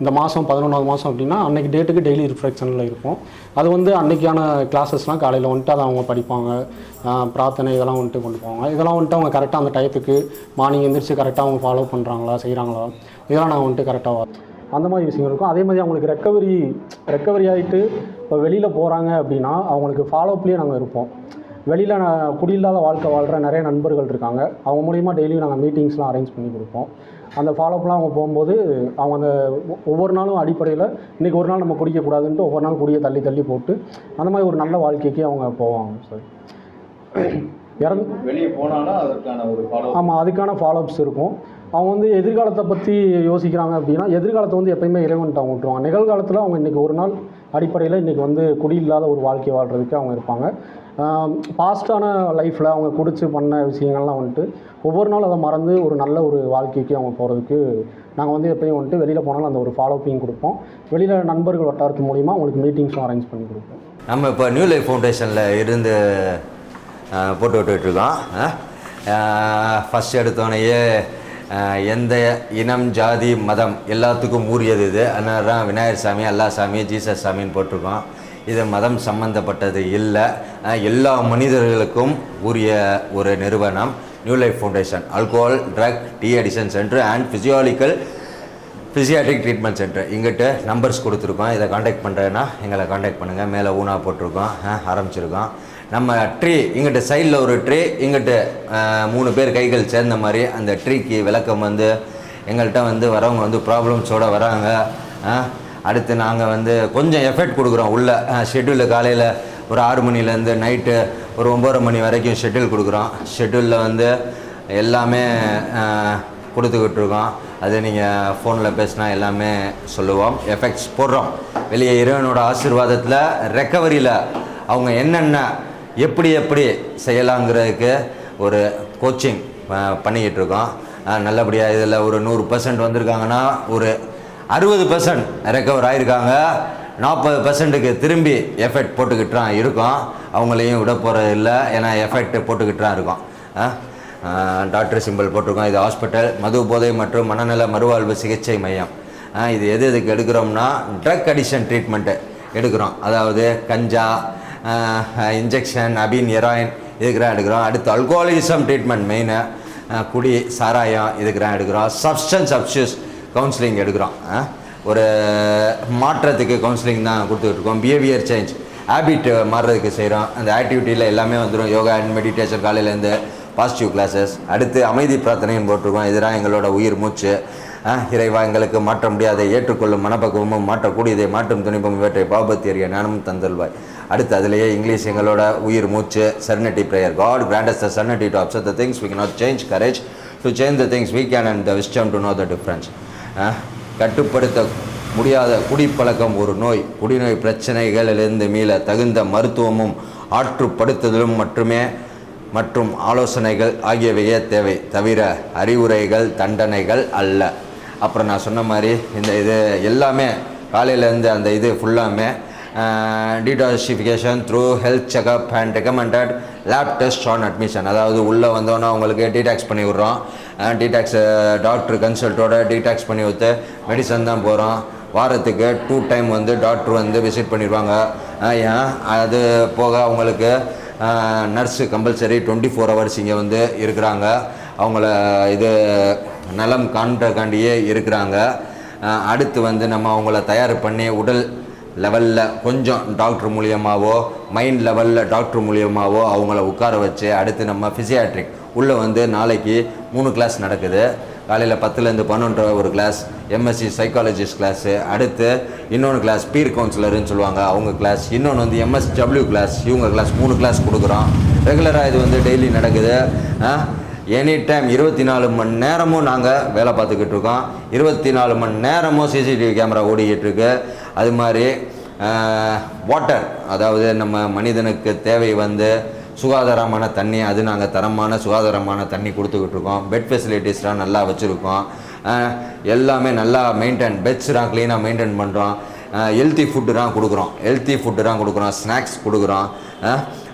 இந்த மாதம் 11ஆவது மாதம் அப்படின்னா அன்றைக்கி டேட்டுக்கு டெய்லி ரிஃப்ளெக்ஷனில் இருக்கும். அது வந்து அன்றைக்கான கிளாஸஸ்லாம் காலையில் வந்துட்டு அதை அவங்க படிப்பாங்க. பிரார்த்தனை இதெல்லாம் வந்துட்டு கொண்டு போவாங்க. இதெல்லாம் வந்துட்டு அவங்க கரெக்டாக அந்த டயத்துக்கு மார்னிங் எந்திரிச்சு கரெக்டாக அவங்க ஃபாலோ பண்ணுறாங்களா, செய்கிறாங்களா, இதெல்லாம் நான் வந்துட்டு கரெக்டாக அந்த மாதிரி விஷயங்கள் இருக்கும். அதே மாதிரி அவங்களுக்கு ரெக்கவரி ஆகிட்டு இப்போ வெளியில் போகிறாங்க அப்படின்னா அவங்களுக்கு ஃபாலோப்லேயே நாங்கள் இருப்போம். வெளியில் குடியில்லாத வாழ்க்கை வாழ்கிற நிறைய நண்பர்கள் இருக்காங்க. அவங்க மூலிமா டெய்லியும் நாங்கள் மீட்டிங்ஸ்லாம் அரேஞ்ச் பண்ணி கொடுப்போம். அந்த ஃபாலோப்லாம் அவங்க போகும்போது அவங்க அந்த ஒவ்வொரு நாளும் அடிப்படையில் இன்றைக்கி ஒரு நாள் நம்ம குடிக்கக்கூடாதுன்ட்டு ஒவ்வொரு நாள் குடியை தள்ளி போட்டு அந்த மாதிரி ஒரு நல்ல வாழ்க்கைக்கு அவங்க போவாங்க. சார் வெளியே போனாலும் அதற்கான ஒரு ஆமாம், அதுக்கான ஃபாலோஅப்ஸ் இருக்கும். அவங்க வந்து எதிர்காலத்தை பற்றி யோசிக்கிறாங்க அப்படின்னா எதிர்காலத்தை வந்து எப்பயுமே இறைவன்ட்டு அவங்க விட்டுருவாங்க. நிகழ்காலத்தில் அவங்க இன்றைக்கி ஒரு நாள் அடிப்படையில் இன்றைக்கி வந்து குடி இல்லாத ஒரு வாழ்க்கை வாழ்கிறதுக்கு அவங்க இருப்பாங்க. பாஸ்டான லைஃப்பில் அவங்க குடிச்சு பண்ண விஷயங்கள்லாம் வந்துட்டு ஒவ்வொரு நாள் அதை மறந்து ஒரு நல்ல ஒரு வாழ்க்கைக்கு அவங்க போகிறதுக்கு நாங்கள் வந்து எப்பயும் வந்துட்டு வெளியில் போனாலும் அந்த ஒரு ஃபாலோப்பிங் கொடுப்போம். வெளியில் நண்பர்கள் வட்டாரத்து மூலிமா அவங்களுக்கு மீட்டிங்ஸும் அரேஞ்ச் பண்ணி கொடுப்போம். நம்ம இப்போ நியூ லைஃப் ஃபவுண்டேஷனில் இருந்து போட்டு விட்டுட்ருக்கோம். ஃபஸ்ட் எடுத்தோடனேயே எந்த இனம், ஜாதி, மதம் எல்லாத்துக்கும் ஊறியது இது. அதனால தான் விநாயகர் சாமி, அல்லா சாமி, ஜீசஸ் சாமின்னு போட்டிருக்கோம். இது மதம் சம்மந்தப்பட்டது இல்லை, எல்லா மனிதர்களுக்கும் உரிய ஒரு நிறுவனம் new life foundation. Alcohol, drug, de addiction center and psychiatric treatment center. இங்கிட்ட நம்பர்ஸ் கொடுத்துருக்கோம். இதை காண்டாக்ட் பண்ணுறேன்னா எங்களை காண்டாக்ட் பண்ணுங்கள். மேலே ஊனா போட்டிருக்கோம், ஆரம்பிச்சிருக்கோம். நம்ம ட்ரீ இங்கிட்ட சைடில் ஒரு ட்ரீ, இங்கிட்ட 3 பேர் கைகள் சேர்ந்த மாதிரி அந்த ட்ரீக்கு விளக்கம் வந்து எங்கள்கிட்ட வந்து வரவங்க வந்து ப்ராப்ளம்ஸோடு வராங்க. அடுத்து நாங்கள் வந்து கொஞ்சம் எஃபெக்ட் கொடுக்குறோம். உள்ள ஷெட்யூலில் காலையில் ஒரு 6 மணிலேருந்து நைட்டு ஒரு 9 மணி வரைக்கும் ஷெட்யூல் கொடுக்குறோம். ஷெட்யூலில் வந்து எல்லாமே கொடுத்துக்கிட்டு இருக்கோம். அது நீங்கள் ஃபோனில் பேசினா எல்லாமே சொல்லுவோம். எஃபெக்ட்ஸ் போடுறோம். வெளியே இறைவனோட ஆசீர்வாதத்தில் ரெக்கவரியில் அவங்க என்னென்ன எப்படி செய்யலாங்கிறதுக்கு ஒரு கோச்சிங் பண்ணிக்கிட்டு இருக்கோம். நல்லபடியாக இதில் ஒரு 100% வந்திருக்காங்கன்னா ஒரு 60% ரெக்கவர் ஆகிருக்காங்க. 40%க்கு திரும்பி எஃபெக்ட் போட்டுக்கிட்டு இருக்கோம். அவங்களையும் விட போகிறது இல்லை, ஏன்னா எஃபெக்ட் போட்டுக்கிட்டு தான் இருக்கோம். டாக்டர் சிம்பிள் போட்டிருக்கோம். இது ஹாஸ்பிட்டல், மது போதை மற்றும் மனநல மறுவாழ்வு சிகிச்சை மையம். இது எதுக்கு எடுக்கிறோம்னா ட்ரக் அடிஷன் ட்ரீட்மெண்ட்டு எடுக்கிறோம். அதாவது கஞ்சா, இன்ஜெக்ஷன், அபின், ஹெராயின் இதுக்கெல்லாம் எடுக்கிறோம். அடுத்து அல்கோஹாலிசம் ட்ரீட்மெண்ட், மெயினு குடி, சாராயம் இதுக்கெல்லாம் எடுக்கிறோம். சப்ஸ்டன்ஸ் அப்யூஸ் கவுன்சிலிங் எடுக்கிறோம். ஒரு மாற்றத்துக்கு கவுன்சிலிங் தான் கொடுத்துக்கிட்டு இருக்கோம். பிஹேவியர் சேஞ்ச், ஹேபிட் மாறுறதுக்கு செய்கிறோம். அந்த ஆக்டிவிட்டியில் எல்லாமே வந்துடும். யோகா அண்ட் மெடிடேஷன் காலையிலேருந்து பாசிட்டிவ் கிளாஸஸ். அடுத்து அமைதி பிரார்த்தனைன்னு போட்டிருக்கோம். இதுதான் எங்களோட உயிர் மூச்சு. இறைவா எங்களுக்கு மாற்ற முடியாத ஏற்றுக்கொள்ளும் மனப்பக்குவமும் மாற்றக்கூடியதை மாற்றும் துணிப்பும் இவற்றை பாபத்தி அறிய ஞானமும் தந்தல்வாய். அடுத்து அதிலேயே இங்கிலீஷ் எங்களோட உயிர் மூச்சு. Serenity prayer. God grant us the serenity to observe the things we cannot change, courage to change the things we can, and the wisdom to know the difference. கட்டுப்படுத்த முடியாத குடிப்பழக்கம் ஒரு நோய். குடிநோய் பிரச்சனைகளிலிருந்து மீள தகுந்த மருத்துவமும் ஆற்றுப்படுத்துதலும் மற்றும் ஆலோசனைகள் ஆகியவையே தேவை, தவிர அறிவுரைகள், தண்டனைகள் அல்ல. அப்புறம் நான் சொன்ன மாதிரி இந்த இது எல்லாமே காலையிலேருந்து அந்த இது ஃபுல்லாமே detoxification through health checkup and recommended lab test on admission. அதாவது உள்ளே வந்தோன்னா அவங்களுக்கு டீடாக்ஸ் பண்ணி விட்றோம். டீடாக்ஸ் டாக்டர் கன்சல்ட்டோட டீடாக்ஸ் பண்ணி விட்டு மெடிசன் தான் போகிறோம். வாரத்துக்கு 2 டைம் வந்து டாக்டர் வந்து விசிட் பண்ணிடுவாங்க. அது போக அவங்களுக்கு நர்ஸு கம்பல்சரி 24 hours இங்கே வந்து இருக்கிறாங்க. அவங்கள இது நலம் காண்றக்காண்டியே இருக்கிறாங்க. அடுத்து வந்து நம்ம அவங்கள தயார் பண்ணி உடல் லெவலில் கொஞ்சம் டாக்டர் மூலியமாகவோ மைண்ட் லெவலில் டாக்டர் மூலியமாகவோ அவங்கள உட்கார வச்சு அடுத்து நம்ம ஃபிசியாட்ரிக் உள்ளே வந்து நாளைக்கு 3 கிளாஸ் நடக்குது. காலையில் 10லேருந்து 11 ஒரு கிளாஸ், எம்எஸ்சி சைக்காலஜிஸ்ட் கிளாஸு, அடுத்து இன்னொன்று கிளாஸ் பீர் கவுன்சிலருன்னு சொல்லுவாங்க அவங்க கிளாஸ், இன்னொன்று வந்து எம்எஸ்டபிள்யூ கிளாஸ் இவங்க கிளாஸ் 3 கிளாஸ் கொடுக்குறோம். ரெகுலராக இது வந்து டெய்லி நடக்குது. எனி டைம் 24 மணி நேரமும் நாங்கள் வேலை பார்த்துக்கிட்டு இருக்கோம். 24 மணி நேரமும் சிசிடிவி கேமரா ஓடிக்கிட்டு இருக்கு. அது மாதிரி வாட்டர், அதாவது நம்ம மனிதனுக்கு தேவை வந்து சுகாதாரமான தண்ணி, அது நாங்கள் தரமான சுகாதாரமான தண்ணி கொடுத்துக்கிட்டு இருக்கோம். பெட் ஃபெசிலிட்டிஸ்லாம் நல்லா வச்சுருக்கோம். எல்லாமே நல்லா மெயின்டைன், பெட்ஸ்லாம் க்ளீனாக மெயின்டைன் பண்ணுறோம். ஹெல்த்தி ஃபுட்டுலாம் கொடுக்குறோம். ஸ்நாக்ஸ் கொடுக்குறோம்.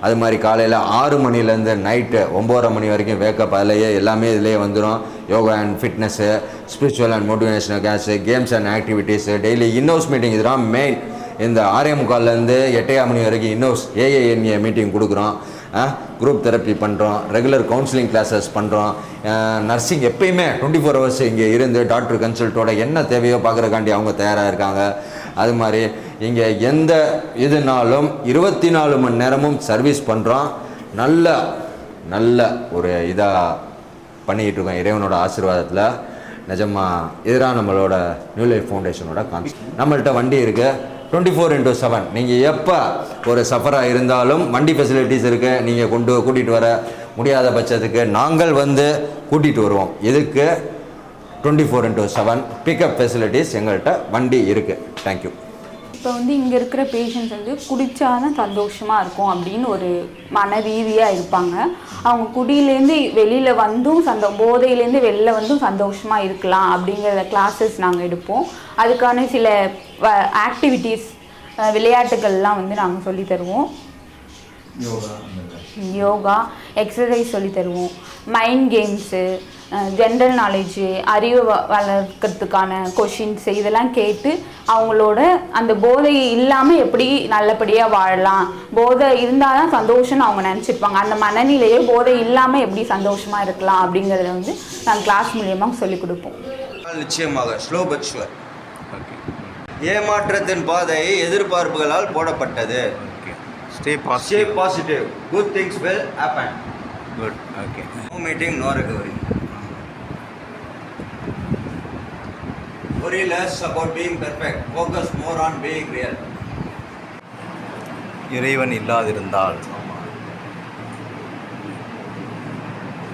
அது மாதிரி காலையில் 6 மணிலேருந்து நைட்டு 9:30 மணி வரைக்கும் வேக்கப், அதிலேயே எல்லாமே இதிலேயே வந்துடும். Yoga and fitness, spiritual and motivational class, games and activities, daily இன்னோஸ் மீட்டிங். இதுதான் மெயின். இந்த 6:45லேருந்து 8:30 மணி வரைக்கும் இன்னோஸ் AANA மீட்டிங் கொடுக்குறோம். குரூப் தெரப்பி பண்ணுறோம். ரெகுலர் கவுன்சிலிங் கிளாஸஸ் பண்ணுறோம். நர்சிங் எப்பயுமே 24 hours இங்கே இருந்து டாக்டர் கன்சல்ட்டோட என்ன தேவையோ பார்க்குறக்காண்டி அவங்க தயாராக இருக்காங்க. அது மாதிரி இங்கே எந்த இதுனாலும் 24 மணி நேரமும் சர்வீஸ் பண்ணுறோம். நல்ல ஒரு இதாக பண்ணிக்கிட்டு இருக்கோம் இறைவனோட ஆசீர்வாதத்தில். நிஜமாக இதுதான் நம்மளோட நியூ லைஃப் ஃபவுண்டேஷனோட கான்செப்ட். நம்மள்கிட்ட வண்டி இருக்குது 24/7. நீங்கள் எப்போ ஒரு சஃபராக இருந்தாலும் வண்டி ஃபெசிலிட்டிஸ் இருக்குது. நீங்கள் கூட்டிகிட்டு வர முடியாத பட்சத்துக்கு நாங்கள் வந்து கூட்டிகிட்டு வருவோம். இதுக்கு 24/7 பிக்கப் ஃபெசிலிட்டிஸ் எங்கள்கிட்ட வண்டி இருக்குது. தேங்க்யூ. இப்போ வந்து இங்கே இருக்கிற பேஷண்ட்ஸ் வந்து குடித்தாதான் சந்தோஷமாக இருக்கும் அப்படின்னு ஒரு மன ரீதியாக இருப்பாங்க. அவங்க குடியிலேருந்து வெளியில் வந்தும் போதையிலேருந்து வெளில வந்தும் சந்தோஷமாக இருக்கலாம் அப்படிங்கிற கிளாஸஸ் நாங்கள் எடுப்போம். அதுக்கான சில ஆக்டிவிட்டீஸ், விளையாட்டுகள்லாம் வந்து நாங்கள் சொல்லித் தருவோம். யோகா எக்ஸசைஸ் சொல்லி தருவோம். மைண்ட் கேம்ஸு, ஜென்ரல் நாலேஜு, அறிவு வளர்க்கறதுக்கான கொஷின்ஸு இதெல்லாம் கேட்டு அவங்களோட அந்த போதை இல்லாமல் எப்படி நல்லபடியாக வாழலாம், போதை இருந்தால் தான் சந்தோஷம்னு அவங்க நினச்சிருப்பாங்க. அந்த மனநிலையை போதை இல்லாமல் எப்படி சந்தோஷமாக இருக்கலாம் அப்படிங்கிறத வந்து நாங்கள் கிளாஸ் மூலியமாக சொல்லிக் கொடுப்போம். நிச்சயமாக ஸ்லோ பட் ஷுவர். ஏமாற்றத்தின் பாதை எதிர்பார்ப்புகளால் போடப்பட்டது. Stay positive. Good things will happen. Good. Okay. No meeting, no recovery. Worry less about being perfect. Focus more on being real. இறைவன் இல்லாதிருந்தால்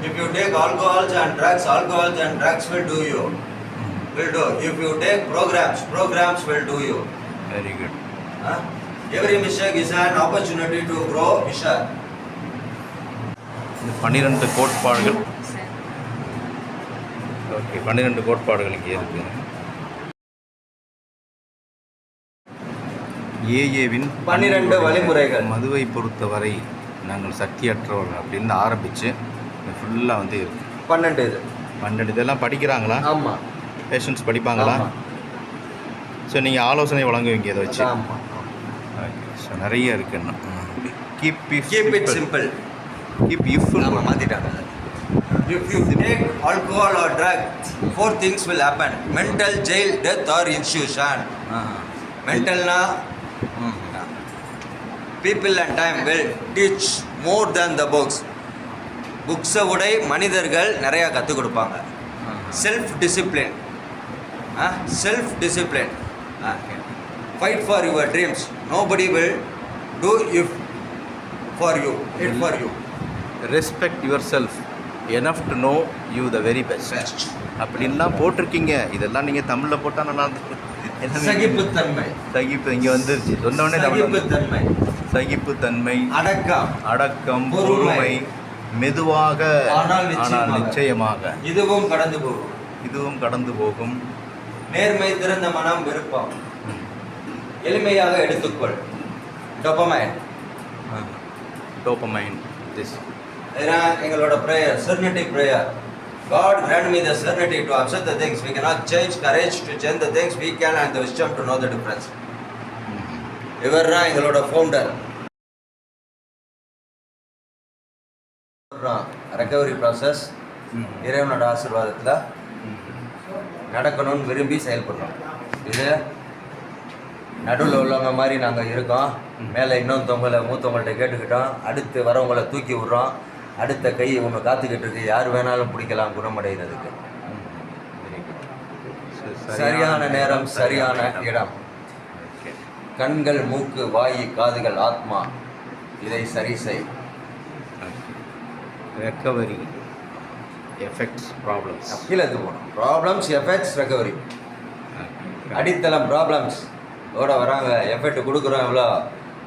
If you take alcohols and drugs will do you. If you take programs will do you. Very good. Every mistake is an opportunity to grow. இந்த 12 கோட்பாடுகள். Okay, 12 கோட்பாடுகள் இங்கே இருக்குது. ஏஏவின் 12 வழிமுறைகள். மதுவை பொறுத்தவரை நாங்கள் சக்தியற்றவர்கள் அப்படின்னு ஆரம்பித்து ஃபுல்லாக வந்து இருக்குது. 12 இதெல்லாம் படிக்கிறாங்களா? ஆமாம். பேஷண்ட்ஸ் படிப்பாங்களா? ஸோ நீங்கள் ஆலோசனை வழங்குவீங்க இதை வச்சு? ஆமாம். ஸோ நிறைய இருக்குன்னா Keep it simple. மாற்றிட்டாங்க. If you take alcohol or drug, 4 things will happen. Mental, jail, death or institution. Mental na people and time will teach more than the books. புக்ஸை விட மனிதர்கள் நிறையா கற்றுக் கொடுப்பாங்க. Self discipline. Fight for your dreams. Nobody will do it for you. Respect yourself enough to know you the very best. அப்படின்லாம் போட்டிருக்கீங்க. இதெல்லாம் நீங்கள் தமிழில் போட்டால் நல்லா சகிப்புத்தன்மை. இங்கே வந்துருச்சு சொன்னோடனே சகிப்புத்தன்மை. சகிப்புத்தன்மை, அடக்கம், பொறுமை, மெதுவாக ஆனால் நிச்சயமாக இதுவும் கடந்து போகும். நேர்மை, திறந்த மனம், விருப்பம். எளிமையாக எடுத்துக்கொள். டொப்பமைன். Dopamine this. இதுதான் எங்களோட prayer, serenity prayer. God grant me the serenity to accept the things we cannot change, courage to change the things we can, and the wisdom to know the difference. இவர் தான் எங்களோட founder. Recovery process இறைவனோட ஆசீர்வாதத்தில் நடக்கணும்னு விரும்பி செயல்படுறோம். இது நடுவில் உள்ளவங்க மாதிரி நாங்கள் இருக்கோம். மேலே இன்னொருத்தவங்களை மூத்தவங்கள்ட்ட கேட்டுக்கிட்டோம். அடுத்து வரவங்களை தூக்கி விட்றோம். அடுத்த கை ஒன்று காத்துக்கிட்டு இருக்கு. யார் வேணாலும் பிடிக்கலாம் குணமடைகிறதுக்கு. சரியான நேரம், சரியான இடம். கண்கள், மூக்கு, வாயு, காதுகள், ஆத்மா, இதை சரி செய். Recovery effects problems. கீழே போகணும். Problems, effects, recovery. அடித்தளம் ப்ராப்ளம்ஸ் ஓட வராங்க. எஃபெக்ட் கொடுக்குறோம். எவ்வளோ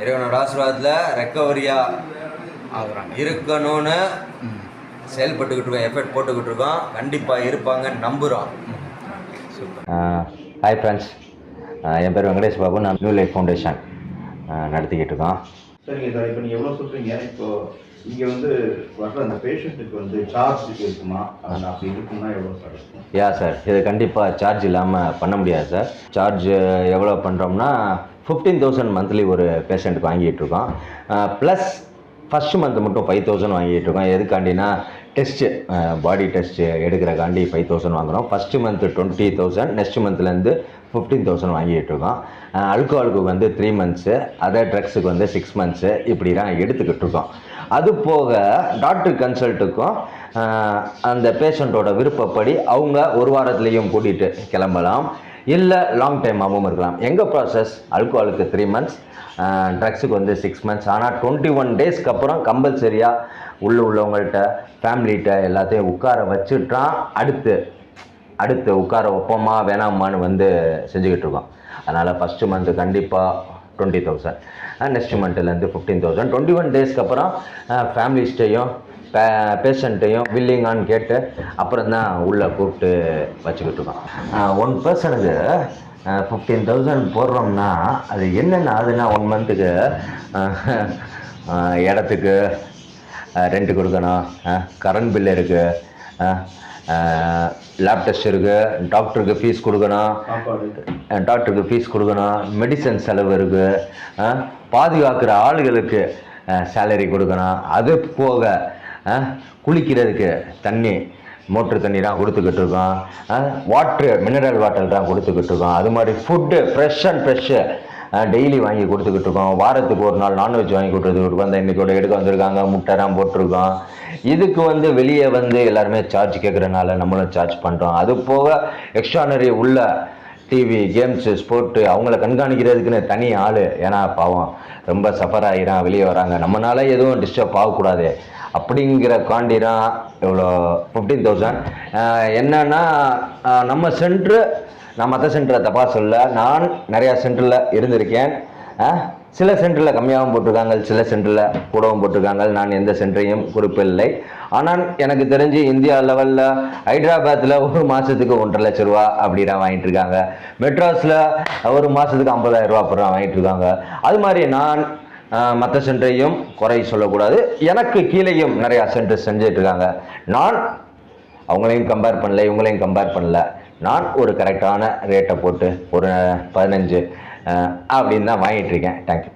இறைவனோட ஆசீர்வாதத்தில் ரெக்கவரியாக ஆகுறாங்க இருக்கணும்னு செயல்பட்டுக்கிட்டு இருக்கோம். எஃபெக்ட் போட்டுக்கிட்டு இருக்கோம். கண்டிப்பாக இருப்பாங்கன்னு நம்புகிறோம். ஹாய் ஃப்ரெண்ட்ஸ், என் பேர் வெங்கடேஷ் பாபு. நான் நியூ லைஃப் ஃபவுண்டேஷன் நடத்திக்கிட்டு இருக்கோம். சரிங்க சார், இப்போ நீங்கள் எவ்வளோ சொல்கிறீங்க? இப்போ இங்கே வந்து வர்ற அந்த பேஷண்ட்டுக்கு வந்து சார்ஜ் இருக்குமா? அப்படி இருக்குன்னா எவ்வளோ சார் இருக்கும்? யா சார், இது கண்டிப்பாக சார்ஜ் இல்லாமல் பண்ண முடியாது சார். சார்ஜ் எவ்வளோ பண்ணுறோம்னா 15,000 மந்த்லி ஒரு பேஷண்ட்டுக்கு வாங்கிட்டு இருக்கோம். ப்ளஸ் ஃபஸ்ட்டு மந்த் மட்டும் 5,000 வாங்கிட்டு இருக்கோம். எதுக்காண்டினா டெஸ்ட்டு, பாடி டெஸ்ட்டு எடுக்கிறக்காண்டி 5,000 வாங்குகிறோம். ஃபஸ்ட்டு மந்த்து 20,000, நெக்ஸ்ட் மந்த்லேருந்து 15,000 வாங்கிட்டு இருக்கோம். அல்கோஹாலுக்கு வந்து 3 மந்த்ஸு, அதர் ட்ரக்ஸுக்கு வந்து 6 மந்த்ஸு, இப்படி தான் எடுத்துக்கிட்டு இருக்கோம். அது போக டாக்டர் கன்சல்ட்டுக்கும் அந்த பேஷண்ட்டோட விருப்பப்படி அவங்க ஒரு வாரத்துலேயும் கூட்டிகிட்டு கிளம்பலாம், இல்லை லாங் டைமாகவும் இருக்கலாம். எங்கள் ப்ராசஸ் அல்கோஹாலுக்கு 3 மந்த்ஸ், ட்ரக்ஸுக்கு வந்து 6 மந்த்ஸ். ஆனால் 21 டேஸ்க்கு அப்புறம் கம்பல்சரியாக உள்ளவங்கள்ட்ட ஃபேமிலிகிட்ட எல்லாத்தையும் உட்கார வச்சுட்டான் அடுத்து உட்கார வைப்போமா வேணாமான்னு வந்து செஞ்சுக்கிட்டு இருக்கோம். அதனால் ஃபஸ்ட்டு மந்த்து கண்டிப்பாக 20,000, நெக்ஸ்ட் மந்த்லேருந்து 15,000. 21 டேஸ்க்கு அப்புறம் ஃபேமிலிஸ்ட்டையும் பேஷண்ட்டையும் வில்லிங்கான்னு கேட்டு அப்புறம் தான் உள்ளே கூப்பிட்டு வச்சுக்கிட்டு இருக்கோம். 1 பர்சனுக்கு 15,000 போடுறோம்னா அது என்னென்ன ஆகுதுன்னா 1 மந்த்துக்கு இடத்துக்கு ரெண்ட்டு கொடுக்கணும், கரண்ட் பில் இருக்குது, லேப் டெஸ்ட் இருக்குது, டாக்டருக்கு ஃபீஸ் கொடுக்கணும், மெடிசன் செலவு இருக்குது, பாதுகாக்கிற ஆளுகளுக்கு சேலரி கொடுக்கணும். அது போக குளிக்கிறதுக்கு தண்ணி, மோட்ரு தண்ணி தான் கொடுத்துக்கிட்டு இருக்கோம். வாட்ரு, மினரல் வாட்டர் தான் கொடுத்துக்கிட்டு இருக்கோம். அது மாதிரி ஃபுட்டு ஃப்ரெஷ்ஷு டெய்லி வாங்கி கொடுத்துக்கிட்டு இருக்கோம். வாரத்துக்கு ஒரு நாள் நான்வெஜ் வாங்கி கொடுத்துக்கிட்டு இருக்கோம். அந்த இன்றைக்கோட எடுக்க வந்திருக்காங்க, முட்டைலாம் போட்டிருக்கோம். இதுக்கு வந்து வெளியே வந்து எல்லாருமே சார்ஜ் கேட்குறதுனால நம்மளும் சார்ஜ் பண்ணுறோம். அது போக எக்ஸ்ட்ரானரி உள்ள டிவி, கேம்ஸு, ஸ்போர்ட்டு அவங்கள கண்காணிக்கிறதுக்குன்னு தனி ஆள். ஏன்னா பாவம் ரொம்ப சஃபர் ஆகிறான், வெளியே வராங்க, நம்மளால எதுவும் டிஸ்டர்ப் ஆகக்கூடாது அப்படிங்கிற காண்டிதான் இவ்வளோ 15,000. என்னன்னா நம்ம சென்ட்ரு, நான் மற்ற சென்டரை தப்பாக சொல்ல, நான் நிறையா சென்டரில் இருந்திருக்கேன். சில சென்டரில் கம்மியாகவும் போட்டிருக்காங்க, சில சென்டரில் கூடவும் போட்டிருக்காங்க. நான் எந்த சென்டரையும் குறிப்பில்லை. ஆனால் எனக்கு தெரிஞ்சு இந்தியா லெவலில் ஹைதராபாத்தில் ஒரு மாதத்துக்கு 1.5 லட்ச ரூபா அப்படிலாம் வாங்கிட்டு இருக்காங்க. மெட்ராஸில் ஒரு மாதத்துக்கு 50,000 ரூபா அப்புறம் வாங்கிட்டு இருக்காங்க. அது மாதிரி நான் மற்ற சென்டரையும் குறை சொல்லக்கூடாது. எனக்கு கீழேயும் நிறையா சென்டர் செஞ்சுட்டு இருக்காங்க. நான் அவங்களையும் கம்பேர் பண்ணல, இவங்களையும் கம்பேர் பண்ணல. நான் ஒரு கரெக்டான ரேட்டை போட்டு ஒரு 15 அப்படின்னு தான் வாங்கிட்டு இருக்கேன். தேங்க்யூ.